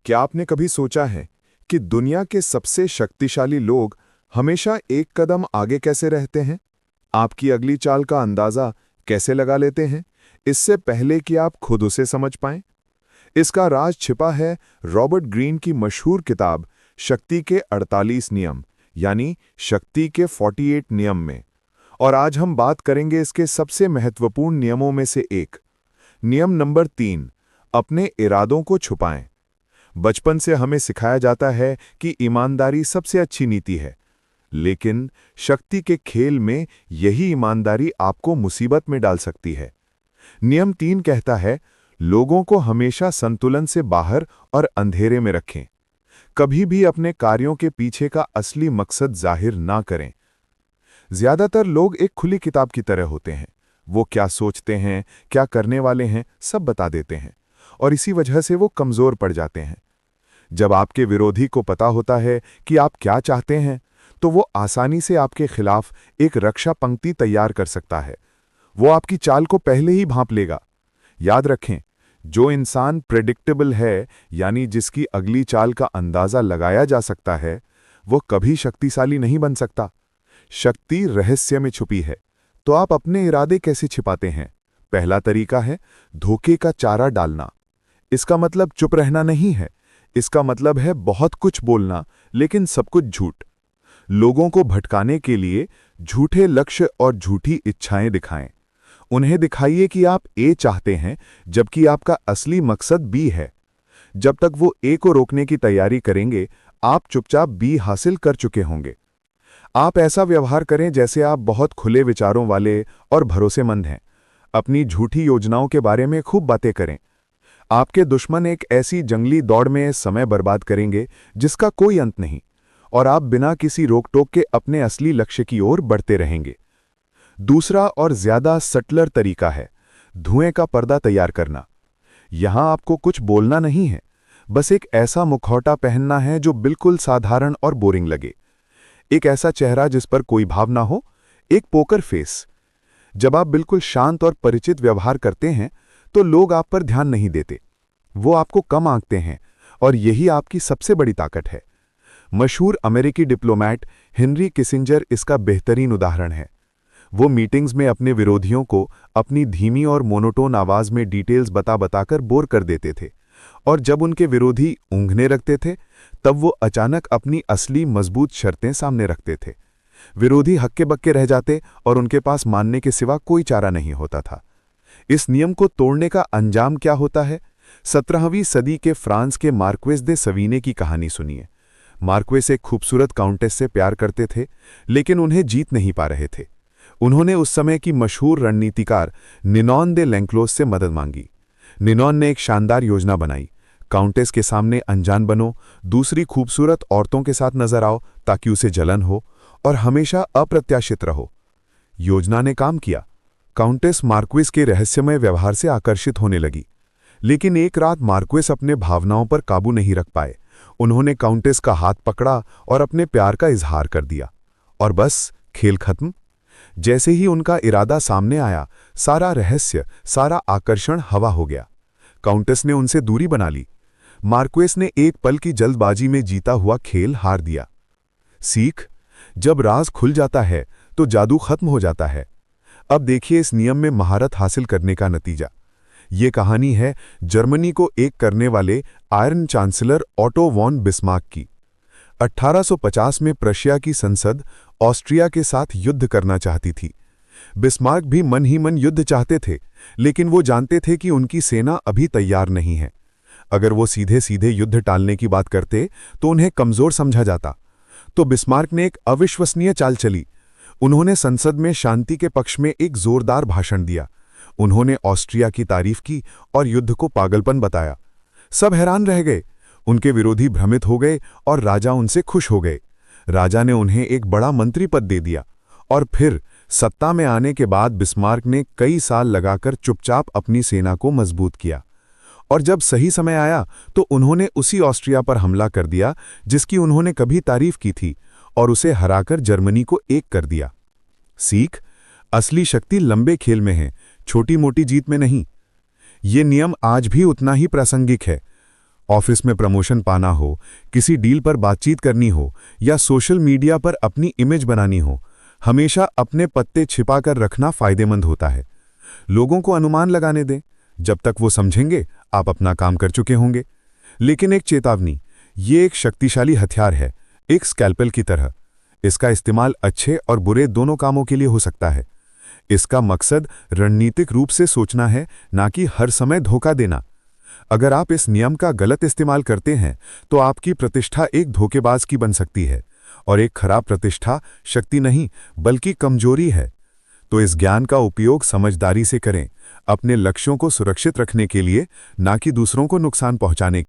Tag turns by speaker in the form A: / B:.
A: क्या आपने कभी सोचा है कि दुनिया के सबसे शक्तिशाली लोग हमेशा एक कदम आगे कैसे रहते हैं? आपकी अगली चाल का अंदाजा कैसे लगा लेते हैं, इससे पहले कि आप खुद उसे समझ पाएं? इसका राज छिपा है रॉबर्ट ग्रीन की मशहूर किताब शक्ति के 48 नियम, यानी शक्ति के 48 नियम में। और आज हम बात करेंगे इसके सबसे महत्वपूर्ण नियमों में से एक। नियम नंबर 3, अपने इरादों को छुपाएं। बचपन से हमें सिखाया जाता है कि ईमानदारी सबसे अच्छी नीति है, लेकिन शक्ति के खेल में यही ईमानदारी आपको मुसीबत में डाल सकती है। नियम 3 कहता है, लोगों को हमेशा संतुलन से बाहर और अंधेरे में रखें। कभी भी अपने कार्यों के पीछे का असली मकसद जाहिर ना करें। ज्यादातर लोग एक खुली किताब की तरह होते हैं। वो क्या सोचते हैं, क्या करने वाले हैं, सब बता देते हैं, और इसी वजह से वो कमजोर पड़ जाते हैं। जब आपके विरोधी को पता होता है कि आप क्या चाहते हैं, तो वो आसानी से आपके खिलाफ एक रक्षा पंक्ति तैयार कर सकता है। वो आपकी चाल को पहले ही भांप लेगा। याद रखें, जो इंसान प्रेडिक्टेबल है, यानी जिसकी अगली चाल का अंदाजा लगाया जा सकता है, वो कभी शक्तिशाली नहीं बन सकता। शक्ति रहस्य में छुपी है। तो आप अपने इरादे कैसे छिपाते हैं? पहला तरीका है धोखे का चारा डालना। इसका मतलब चुप रहना नहीं है। इसका मतलब है बहुत कुछ बोलना, लेकिन सब कुछ झूठ। लोगों को भटकाने के लिए झूठे लक्ष्य और झूठी इच्छाएं दिखाएं। उन्हें दिखाइए कि आप ए चाहते हैं, जबकि आपका असली मकसद बी है। जब तक वो ए को रोकने की तैयारी करेंगे, आप चुपचाप बी हासिल कर चुके होंगे। आप ऐसा व्यवहार करें जैसे आप बहुत खुले विचारों वाले और भरोसेमंद हैं। अपनी झूठी योजनाओं के बारे में खूब बातें करें। आपके दुश्मन एक ऐसी जंगली दौड़ में समय बर्बाद करेंगे जिसका कोई अंत नहीं, और आप बिना किसी रोक-टोक के अपने असली लक्ष्य की ओर बढ़ते रहेंगे। दूसरा और ज्यादा सटलर तरीका है धुएं का पर्दा तैयार करना। यहां आपको कुछ बोलना नहीं है, बस एक ऐसा मुखौटा पहनना है जो बिल्कुल साधारण और बोरिंग लगे। एक ऐसा चेहरा जिस पर कोई भाव ना हो, एक पोकर फेस। जब आप बिल्कुल शांत और परिचित व्यवहार करते हैं, तो लोग आप पर ध्यान नहीं देते। वो आपको कम आंकते हैं, और यही आपकी सबसे बड़ी ताकत है। मशहूर अमेरिकी डिप्लोमैट हेनरी किसिंजर इसका बेहतरीन उदाहरण है। वो मीटिंग्स में अपने विरोधियों को अपनी धीमी और मोनोटोन आवाज में डिटेल्स बताकर बोर कर देते थे, और जब उनके विरोधी ऊँघने लगते थे, तब वो अचानक अपनी असली मजबूत शर्तें सामने रखते थे। विरोधी हक्के बक्के रह जाते और उनके पास मानने के सिवा कोई चारा नहीं होता था। इस नियम को तोड़ने का अंजाम क्या होता है? 17वीं सदी के फ्रांस के मार्क्वेस दे सवीने की कहानी सुनिए। मार्क्वेस एक खूबसूरत काउंटेस से प्यार करते थे, लेकिन उन्हें जीत नहीं पा रहे थे। उन्होंने उस समय की मशहूर रणनीतिकार निनॉन दे लैंक्लोस से मदद मांगी। निनॉन ने एक शानदार योजना बनाई। काउंटेस के सामने अनजान बनो, दूसरी खूबसूरत औरतों के साथ नजर आओ ताकि उसे जलन हो, और हमेशा अप्रत्याशित रहो। योजना ने काम किया। काउंटेस मार्क्वेस के रहस्यमय व्यवहार से आकर्षित होने लगी। लेकिन एक रात मार्क्वेस अपने भावनाओं पर काबू नहीं रख पाए। उन्होंने काउंटेस का हाथ पकड़ा और अपने प्यार का इजहार कर दिया, और बस खेल खत्म। जैसे ही उनका इरादा सामने आया, सारा रहस्य, सारा आकर्षण हवा हो गया। काउंटेस ने उनसे दूरी बना ली। मार्क्वेस ने एक पल की जल्दबाजी में जीता हुआ खेल हार दिया। सीख: जब राज खुल जाता है तो जादू खत्म हो जाता है। अब देखिए इस नियम में महारत हासिल करने का नतीजा। ये कहानी है जर्मनी को एक करने वाले iron chancellor Otto von Bismarck की। 1850 में प्रशिया की संसद ऑस्ट्रिया के साथ युद्ध करना चाहती थी। बिस्मार्क भी मन ही मन युद्ध चाहते थे, लेकिन वो जानते थे कि उनकी सेना अभी तैयार नहीं है। अगर वो सीधे सीधे युद्ध टालने की बात करते तो उन्हें कमजोर समझा जाता। तो बिस्मार्क ने एक अविश्वसनीय चाल चली। उन्होंने संसद में शांति के पक्ष में एक जोरदार भाषण दिया। उन्होंने ऑस्ट्रिया की तारीफ की और युद्ध को पागलपन बताया। सब हैरान रह गए। उनके विरोधी भ्रमित हो गए और राजा उनसे खुश हो गए। राजा ने उन्हें एक बड़ा मंत्री पद दे दिया, और फिर सत्ता में आने के बाद बिस्मार्क ने कई साल लगाकर चुपचाप अपनी सेना को मजबूत किया, और जब सही समय आया तो उन्होंने उसी ऑस्ट्रिया पर हमला कर दिया जिसकी उन्होंने कभी तारीफ की थी, और उसे हराकर जर्मनी को एक कर दिया। सीख: असली शक्ति लंबे खेल में है, छोटी मोटी जीत में नहीं। ये नियम आज भी उतना ही प्रासंगिक है। ऑफिस में प्रमोशन पाना हो, किसी डील पर बातचीत करनी हो या सोशल मीडिया पर अपनी इमेज बनानी हो, हमेशा अपने पत्ते छिपाकर रखना फायदेमंद होता है। लोगों को अनुमान लगाने दें, जब तक वो समझेंगे आप अपना काम कर चुके होंगे। लेकिन एक चेतावनी, ये एक शक्तिशाली हथियार है, एक स्कैल्पेल की तरह। इसका इस्तेमाल अच्छे और बुरे दोनों कामों के लिए हो सकता है। इसका मकसद रणनीतिक रूप से सोचना है, ना कि हर समय धोखा देना। अगर आप इस नियम का गलत इस्तेमाल करते हैं तो आपकी प्रतिष्ठा एक धोखेबाज की बन सकती है, और एक खराब प्रतिष्ठा शक्ति नहीं बल्कि कमजोरी है। तो इस ज्ञान का उपयोग समझदारी से करें, अपने लक्ष्यों को सुरक्षित रखने के लिए, ना कि दूसरों को नुकसान पहुंचाने